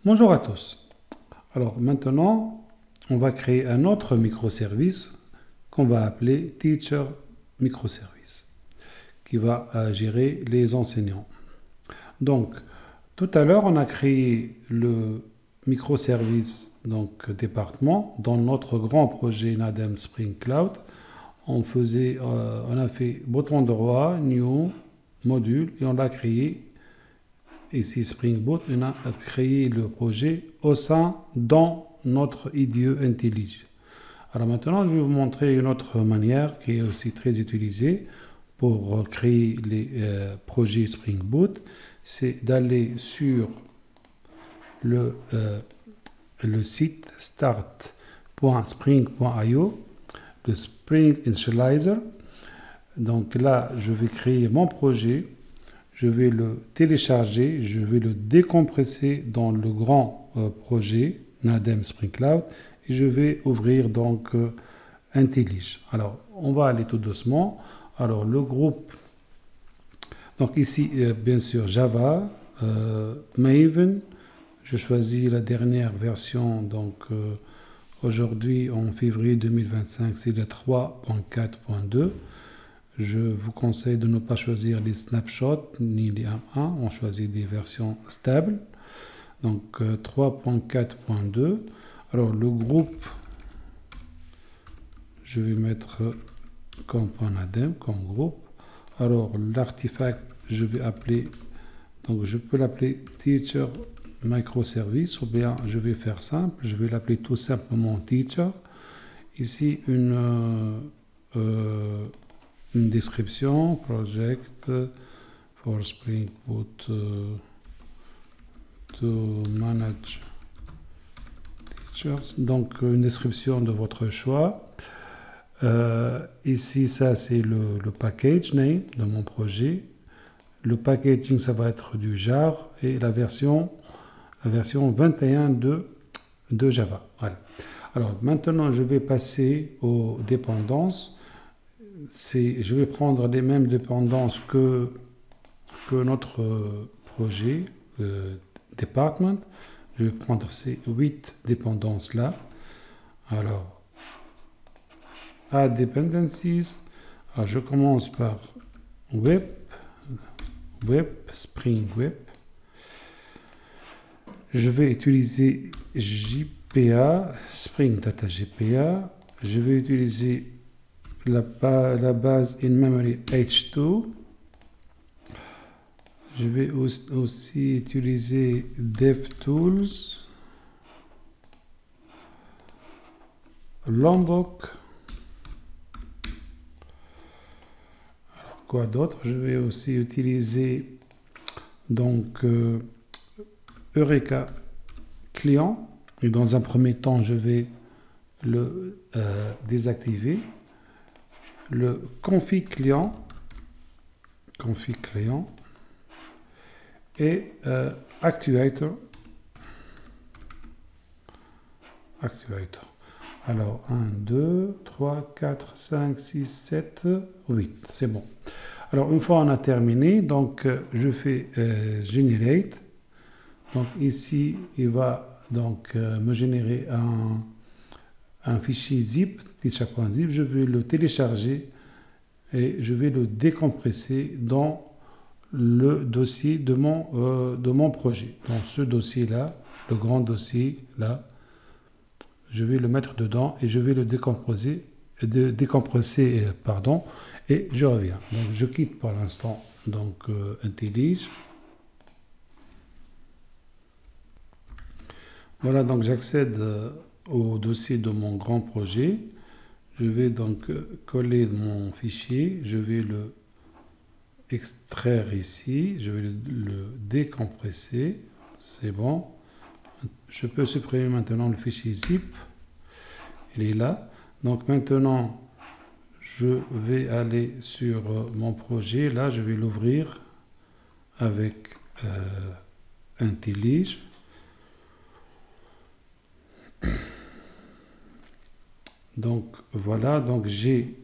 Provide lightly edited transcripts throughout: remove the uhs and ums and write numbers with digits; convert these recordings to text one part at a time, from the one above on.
Bonjour à tous. Alors maintenant, on va créer un autre microservice qu'on va appeler Teacher Microservice, qui va gérer les enseignants. Donc, tout à l'heure, on a créé le microservice département dans notre grand projet NADEM Spring Cloud. On a fait bouton droit, New, module, et on l'a créé. Ici, Spring Boot, on a créé le projet au sein dans notre IDE IntelliJ. Alors maintenant, je vais vous montrer une autre manière qui est aussi très utilisée pour créer les projets Spring Boot. C'est d'aller sur le site start.spring.io, le Spring Initializer. Donc là, je vais créer mon projet. Je vais le télécharger, je vais le décompresser dans le grand projet NADEM Spring Cloud et je vais ouvrir IntelliJ. Alors, on va aller tout doucement. Alors, le groupe, donc ici, bien sûr, Java, Maven. Je choisis la dernière version, aujourd'hui, en février 2025, c'est la 3.4.2. Je vous conseille de ne pas choisir les snapshots ni les 1.1. On choisit des versions stables. Donc 3.4.2. Alors le groupe, je vais mettre comme .NADEM, comme groupe. Alors l'artefact, je vais appeler, donc je peux l'appeler Teacher Microservice ou bien je vais faire simple, je vais l'appeler tout simplement Teacher. Ici une description, project for Spring Boot to manage teachers. Donc une description de votre choix. Ici, ça c'est le package name de mon projet. Le packaging, ça va être du jar et la version 21 de Java. Voilà. Alors maintenant, je vais passer aux dépendances. Je vais prendre les mêmes dépendances que notre projet department. Je vais prendre ces 8 dépendances là. Alors, add dependencies. Alors, je commence par web, Spring Web. Je vais utiliser JPA, Spring Data JPA. Je vais utiliser la base in-memory H2. Je vais aussi utiliser DevTools, Lombok. Alors, quoi d'autre? Je vais aussi utiliser Eureka Client. Et dans un premier temps, je vais le désactiver. Le config client et actuator. Alors 1, 2, 3, 4, 5, 6, 7, 8. C'est bon. Alors une fois on a terminé, je fais generate. Donc ici il va me générer un fichier zip, teacher.zip. Je vais le télécharger et je vais le décompresser dans le dossier de mon projet. Dans ce dossier-là, le grand dossier là, je vais le mettre dedans et je vais le décompresser, et je reviens. Donc je quitte pour l'instant IntelliJ. Voilà, donc j'accède au dossier de mon grand projet. Je vais coller mon fichier, je vais le extraire ici, je vais le décompresser, c'est bon. Je peux supprimer maintenant le fichier zip, il est là. Donc maintenant, je vais aller sur mon projet, là je vais l'ouvrir avec IntelliJ. Donc voilà, j'ai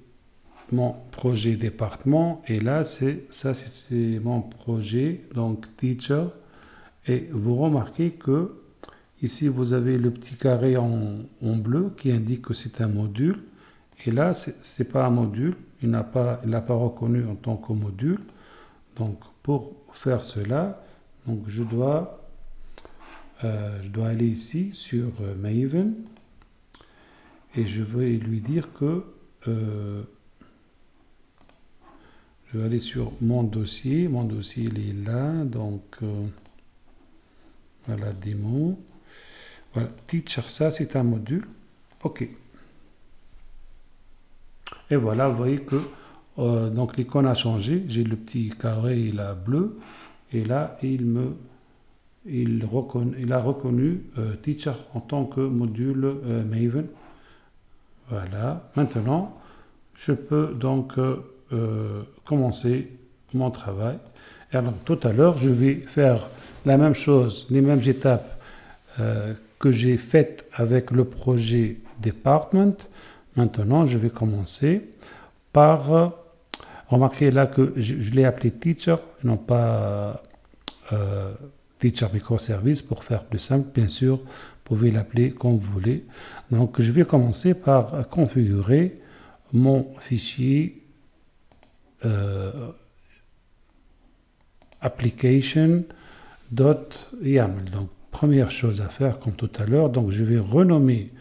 mon projet département et là c'est mon projet teacher, et vous remarquez que Ici, vous avez le petit carré en bleu qui indique que c'est un module. Et là, ce n'est pas un module. Il l'a pas reconnu en tant que module. Donc, pour faire cela, donc je dois aller ici sur Maven. Et je vais lui dire que je vais aller sur mon dossier. Mon dossier, il est là. Donc, voilà, démo. Voilà, teacher, ça, c'est un module. OK. Et voilà, vous voyez que donc l'icône a changé. J'ai le petit carré, il a bleu. Et là, il a reconnu teacher en tant que module Maven. Voilà. Maintenant, je peux donc commencer mon travail. Et alors, tout à l'heure, je vais faire la même chose, les mêmes étapes que j'ai faites avec le projet Department. Maintenant, je vais commencer par remarquez là que je l'ai appelé Teacher, non pas Teacher Microservice pour faire plus simple. Bien sûr, vous pouvez l'appeler comme vous voulez. Donc, je vais commencer par configurer mon fichier application.yaml. Donc, première chose à faire comme tout à l'heure, donc je vais renommer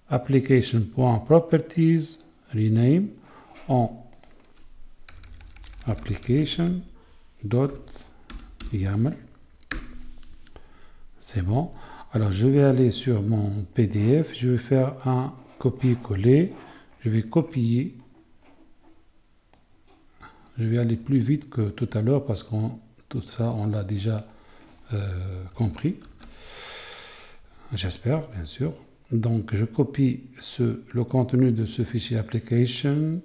application.properties rename en application.yaml. C'est bon. Alors, je vais aller sur mon PDF, je vais faire un copier-coller, je vais copier. Je vais aller plus vite que tout à l'heure parce que tout ça, on l'a déjà compris. J'espère, bien sûr. Donc, je copie le contenu de ce fichier application.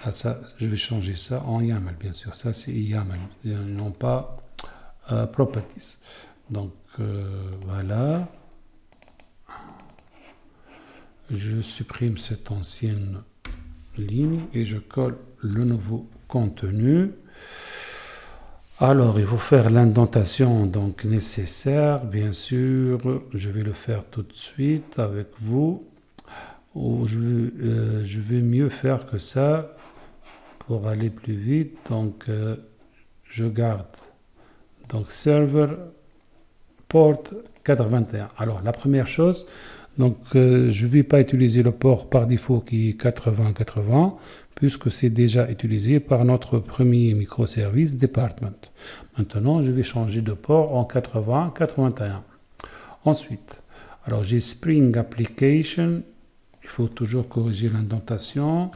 Là, ça, je vais changer ça en YAML, bien sûr. Ça, c'est YAML, non pas properties. Donc, voilà. Je supprime cette ancienne ligne et je colle le nouveau contenu. Alors, il faut faire l'indentation donc nécessaire, bien sûr. Je vais le faire tout de suite avec vous. Je vais mieux faire que ça pour aller plus vite. Donc, je garde donc server port 81. Alors, la première chose, donc je ne vais pas utiliser le port par défaut qui est 8080 puisque c'est déjà utilisé par notre premier microservice Department. Maintenant, je vais changer de port en 8081. Ensuite, alors j'ai Spring Application. Il faut toujours corriger l'indentation.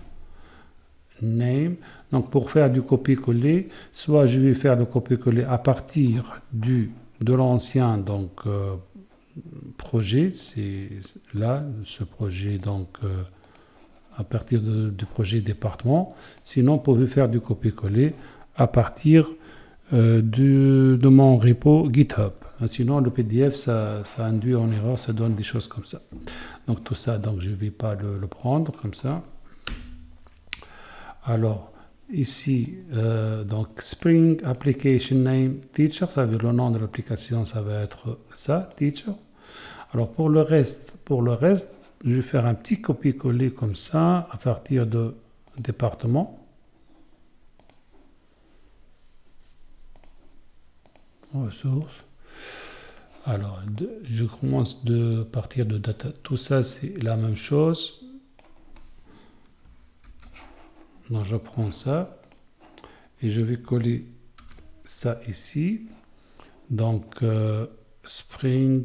Name. Donc pour faire du copier-coller, soit je vais faire le copier-coller à partir de l'ancien donc projet, c'est là ce projet donc à partir du projet département. Sinon, vous pouvez faire du copier-coller à partir de mon repo GitHub. Sinon, le PDF, ça induit en erreur, ça donne des choses comme ça. Donc tout ça, donc je ne vais pas le prendre comme ça. Alors, ici, donc Spring Application Name Teacher, ça veut dire le nom de l'application, ça va être ça, Teacher. Alors pour le reste, je vais faire un petit copier-coller comme ça à partir de département. Ressources. Alors, je commence de partir de data. Tout ça, c'est la même chose. Donc, je prends ça et je vais coller ça ici. Donc, Spring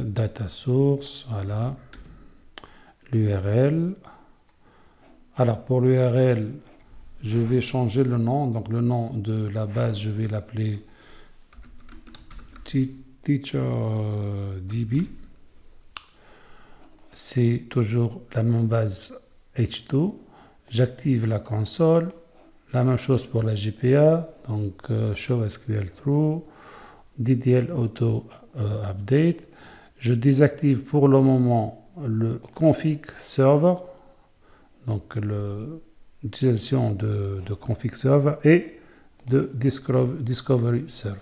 Data Source, voilà, l'URL. Alors pour l'URL, je vais changer le nom. Donc le nom de la base, je vais l'appeler TeacherDB. C'est toujours la même base H2. J'active la console. La même chose pour la GPA. Donc Show SQL True. DDL Auto Update. Je désactive pour le moment le config server, donc l'utilisation de config server et de discovery server.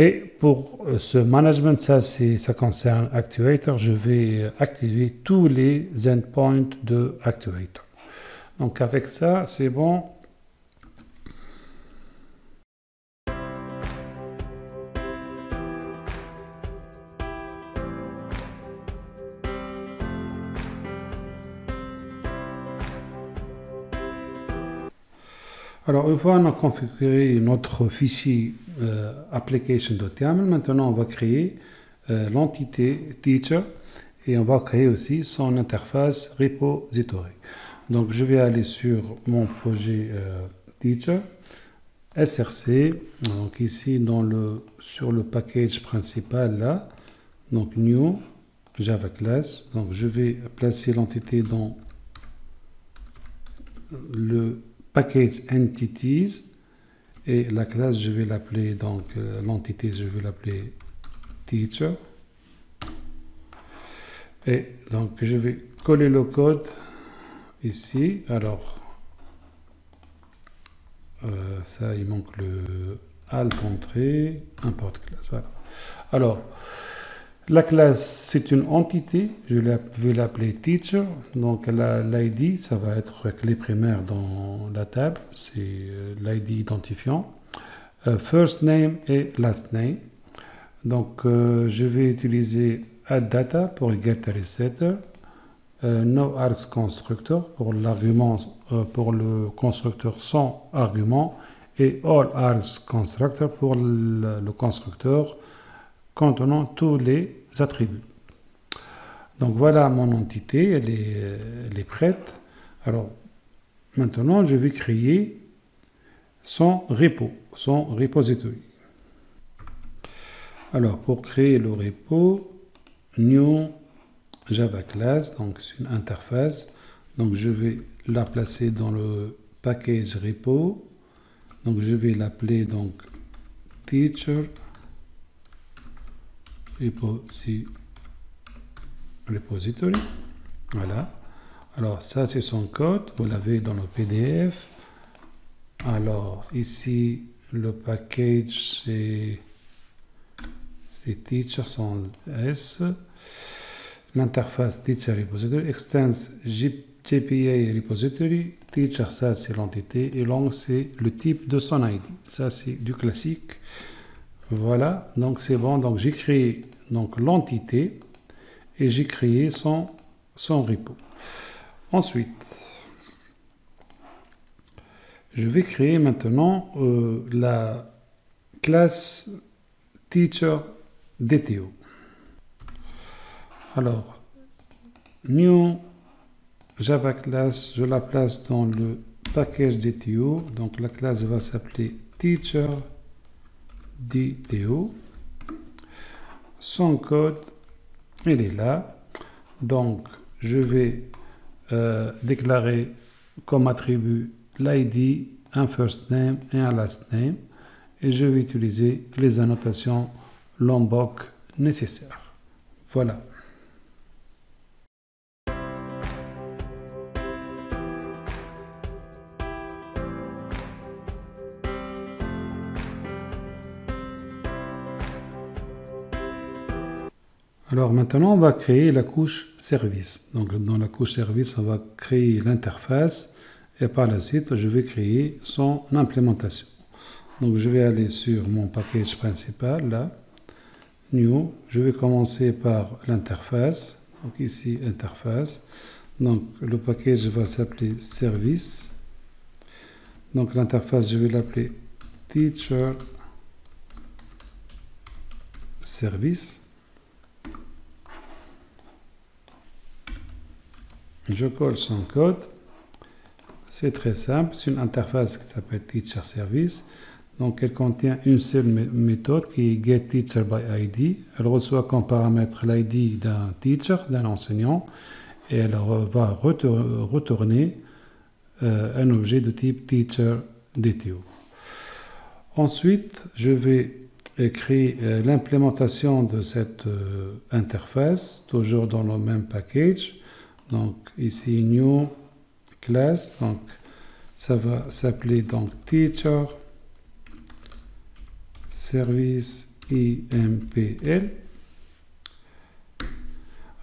Et pour ce management, ça concerne Actuator. Je vais activer tous les endpoints de Actuator. Donc avec ça, c'est bon. Alors, une fois on a configuré notre fichier application.yaml, maintenant on va créer l'entité teacher et on va créer aussi son interface repository. Donc, je vais aller sur mon projet teacher, src, donc ici sur le package principal là, donc new Java class. Donc, je vais placer l'entité dans le package entities et la classe je vais l'appeler donc l'entité je vais l'appeler teacher et donc je vais coller le code ici. Alors ça il manque le alt entrée import class, voilà. Alors la classe, c'est une entité, je vais l'appeler teacher, donc l'ID, ça va être clé primaire dans la table, c'est l'ID identifiant, first name et last name. Donc je vais utiliser addData pour get resetter, noArgsConstructor pour l'argument, pour le constructeur sans argument, et allArgsConstructor pour le constructeur contenant tous les attributs. Donc voilà mon entité, elle est prête. Alors maintenant je vais créer son repo, son repository. Alors pour créer le repo, new Java class, donc c'est une interface. Donc je vais la placer dans le package repo. Donc je vais l'appeler donc teacher repository. Voilà. Alors ça c'est son code, vous l'avez dans le PDF. Alors ici le package c'est teacher sans S. L'interface teacher repository, extends JPA repository, teacher ça c'est l'entité et long c'est le type de son ID. Ça c'est du classique. Voilà, donc c'est bon. Donc j'ai créé donc l'entité et j'ai créé son repo. Ensuite, je vais créer maintenant la classe teacher DTO. Alors, new Java class, je la place dans le package DTO. Donc la classe va s'appeler teacher DTO. Son code, il est là. Donc, je vais déclarer comme attribut l'ID, un first name et un last name. Et je vais utiliser les annotations Lombok nécessaires. Voilà. Alors maintenant, on va créer la couche service. Donc dans la couche service, on va créer l'interface et par la suite, je vais créer son implémentation. Donc je vais aller sur mon package principal, là, New. Je vais commencer par l'interface. Donc ici, interface. Donc le package va s'appeler service. Donc l'interface, je vais l'appeler teacher service. Je colle son code. C'est très simple. C'est une interface qui s'appelle Teacher Service. Donc, elle contient une seule méthode qui est getTeacherById. Elle reçoit comme paramètre l'ID d'un teacher, d'un enseignant, et elle va retourner un objet de type TeacherDTO. Ensuite, je vais créer l'implémentation de cette interface, toujours dans le même package. Donc ici new class, donc ça va s'appeler donc teacher service IMPL.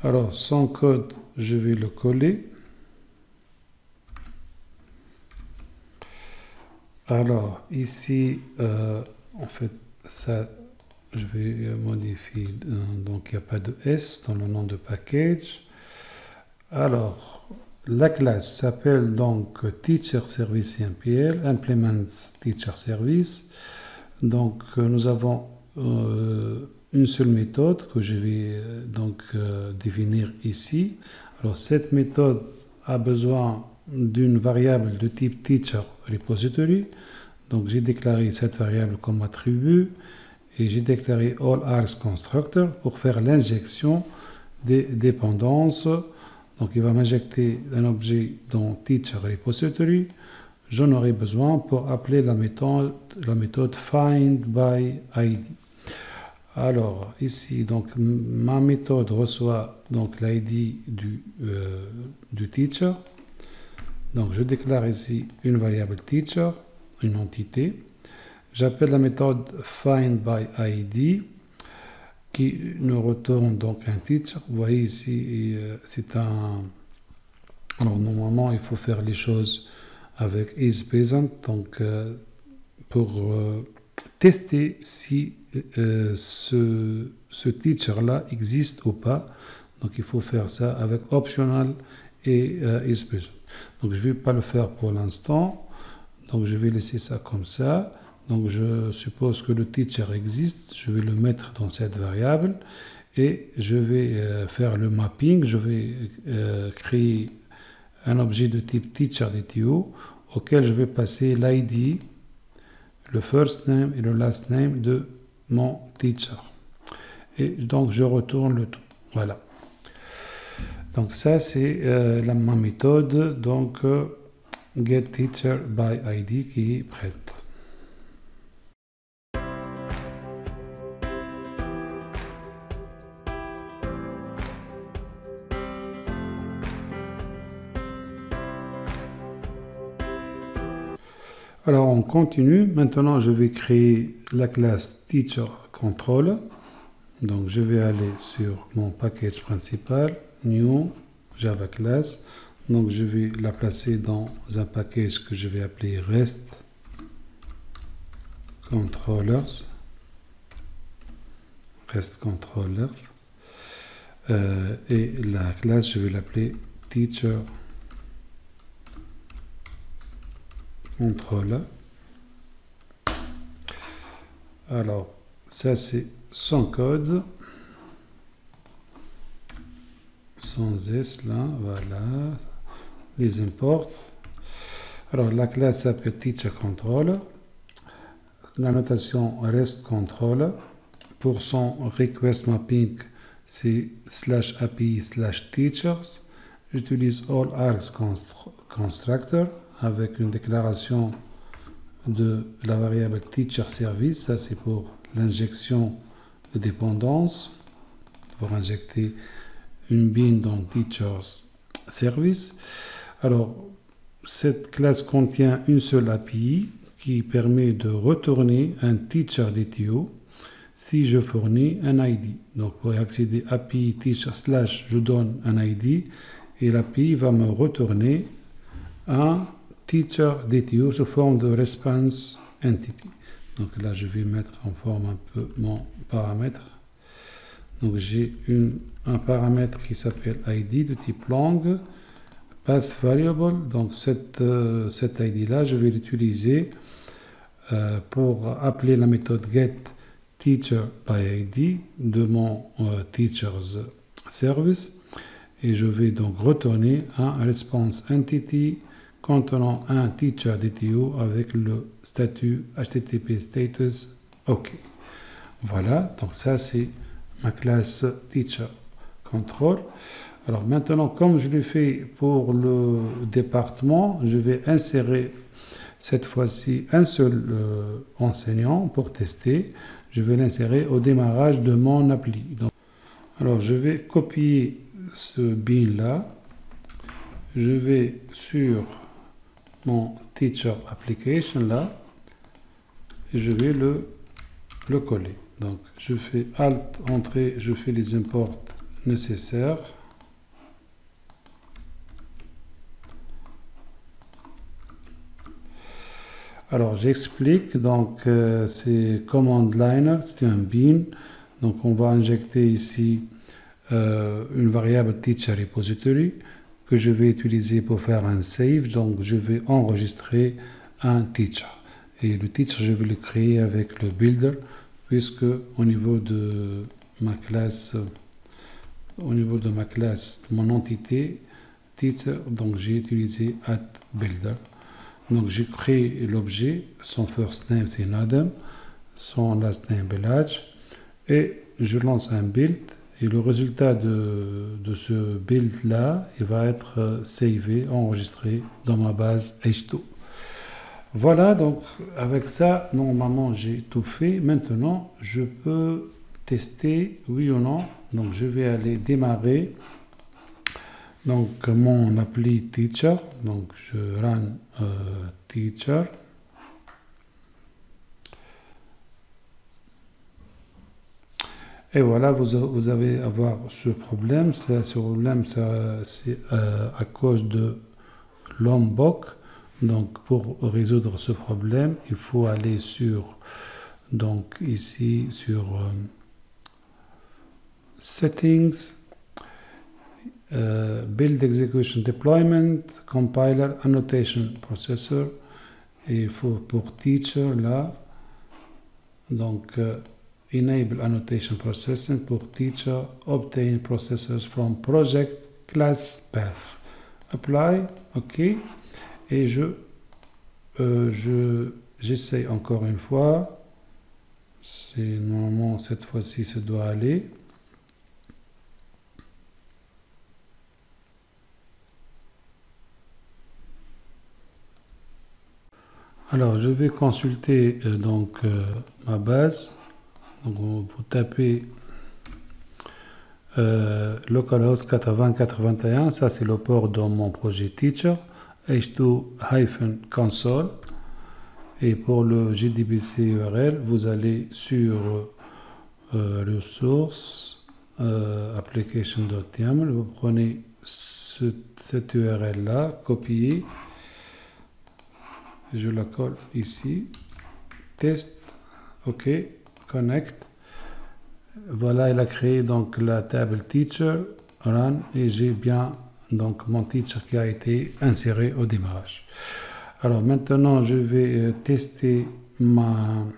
Alors, son code, je vais le coller. Alors, ici, en fait, ça, je vais modifier. Donc, il n'y a pas de S dans le nom de package. Alors, la classe s'appelle donc Teacher Service IMPL, Implements Teacher Service. Donc, nous avons une seule méthode que je vais définir ici. Alors, cette méthode a besoin d'une variable de type Teacher Repository. Donc, j'ai déclaré cette variable comme attribut et j'ai déclaré AllArgs Constructor pour faire l'injection des dépendances. Donc, il va m'injecter un objet dans Teacher Repository. J'en aurai besoin pour appeler la méthode FindById. Alors, ici, donc, ma méthode reçoit donc l'ID du teacher. Donc, je déclare ici une variable teacher, une entité. J'appelle la méthode FindById qui nous retourne donc un teacher. Vous voyez ici, c'est un... Alors, normalement, il faut faire les choses avec isPresent, donc pour tester si ce teacher-là existe ou pas. Donc, il faut faire ça avec optional et isPresent. Donc, je ne vais pas le faire pour l'instant. Donc, je vais laisser ça comme ça. Donc, je suppose que le teacher existe. Je vais le mettre dans cette variable et je vais faire le mapping. Je vais créer un objet de type teacher.dto auquel je vais passer l'ID, le first name et le last name de mon teacher. Et donc, je retourne le tout. Voilà. Donc, ça, c'est ma méthode. Donc, getTeacherById qui est prête. Alors, on continue. Maintenant, je vais créer la classe TeacherControl. Donc, je vais aller sur mon package principal, New, Java Class. Donc, je vais la placer dans un package que je vais appeler REST Controllers. REST Controllers. Et la classe, je vais l'appeler Teacher Controller. Alors, ça c'est son code. Sans S là, voilà. Les imports. Alors, la classe s'appelle Teacher Controller. La notation REST Controller. Pour son request mapping, c'est /API/teachers. J'utilise AllArgs Constructor avec une déclaration de la variable teacher service. Ça, c'est pour l'injection de dépendance, pour injecter une bin dans teachers service. Alors, cette classe contient une seule API qui permet de retourner un teacher.dto si je fournis un ID. Donc, pour accéder à API teacher / je donne un ID et l'API va me retourner un teacher.dto sous forme de response entity. Donc là, je vais mettre en forme un peu mon paramètre. Donc j'ai un paramètre qui s'appelle ID de type long, path variable. Donc cet ID là, je vais l'utiliser pour appeler la méthode getTeacherById de mon teachers service. Et je vais donc retourner un response entity contenant un teacher.dto avec le statut HTTP status OK. Voilà, donc ça c'est ma classe TeacherControl. Alors maintenant, comme je l'ai fait pour le département, je vais insérer cette fois-ci un seul enseignant pour tester. Je vais l'insérer au démarrage de mon appli. Donc, alors je vais copier ce bin là. Je vais sur mon teacher application là et je vais le coller. Donc, je fais Alt, Entrée, je fais les imports nécessaires. Alors, j'explique. Donc, c'est command line, c'est un bin. Donc, on va injecter ici une variable teacher repository que je vais utiliser pour faire un save. Donc, je vais enregistrer un teacher. Et le teacher, je vais le créer avec le builder, puisque au niveau de ma classe, mon entité teacher, donc j'ai utilisé @builder. Donc, j'ai créé l'objet, son first name c'est Nadem, son last name Belaj, et je lance un build, et le résultat de ce build-là, il va être savé, enregistré dans ma base H2. Voilà, donc avec ça, normalement j'ai tout fait. Maintenant, je peux tester, oui ou non. Donc, je vais aller démarrer donc mon appli teacher. Donc, je run teacher. Et voilà, vous allez avoir ce problème. C'est à cause de Lombok. Donc, pour résoudre ce problème, il faut aller sur, donc ici, sur Settings, Build Execution Deployment, Compiler, Annotation Processor. Et il faut pour Teacher, là, donc, Enable Annotation Processing pour Teacher, Obtain Processors from Project Class Path. Apply, OK. Et j'essaie encore une fois. C'est normalement cette fois-ci ça doit aller. Alors je vais consulter ma base. Donc vous tapez localhost 8081, ça c'est le port dans mon projet Teacher. h2-console, et pour le JDBC URL, vous allez sur ressources, application.yaml, vous prenez cette URL là, copier, je la colle ici, test, ok, connect. Voilà, il a créé donc la table teacher, run, et j'ai bien donc mon teacher qui a été inséré au démarrage. Alors maintenant, je vais tester mon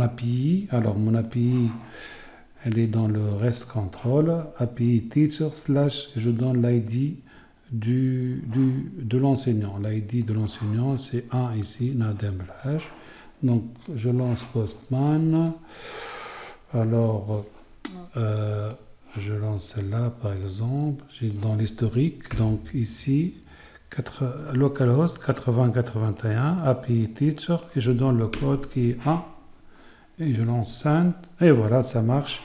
API. Alors mon API, elle est dans le REST control, API teacher / je donne l'ID de l'enseignant. L'ID de l'enseignant, c'est 1 ici, Nadem Belaj. Donc je lance Postman. Alors je lance celle-là par exemple, j'ai dans l'historique, donc ici, localhost 8081, API teacher, et je donne le code qui est 1, et je lance send, et voilà, ça marche.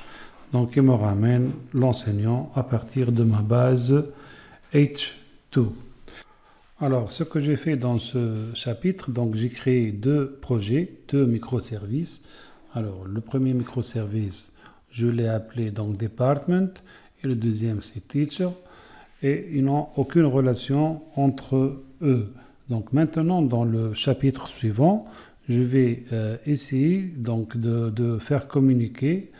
Donc il me ramène l'enseignant à partir de ma base H2. Alors, ce que j'ai fait dans ce chapitre, donc j'ai créé deux projets, deux microservices. Alors, le premier microservice, je l'ai appelé donc Department, et le deuxième c'est Teacher, et ils n'ont aucune relation entre eux. Donc maintenant, dans le chapitre suivant, je vais essayer donc de faire communiquer,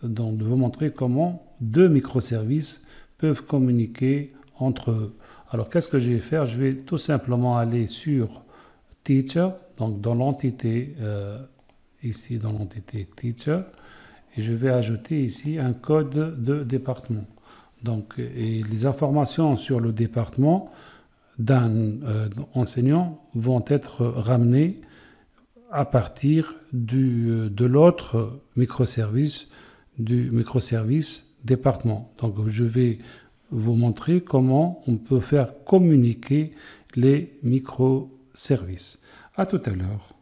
donc de vous montrer comment deux microservices peuvent communiquer entre eux. Alors qu'est-ce que je vais faire? Je vais tout simplement aller sur Teacher, donc dans l'entité, ici dans l'entité Teacher, et je vais ajouter ici un code de département. Donc, et les informations sur le département d'un enseignant vont être ramenées à partir de l'autre microservice, du microservice département. Donc, je vais vous montrer comment on peut faire communiquer les microservices. À tout à l'heure.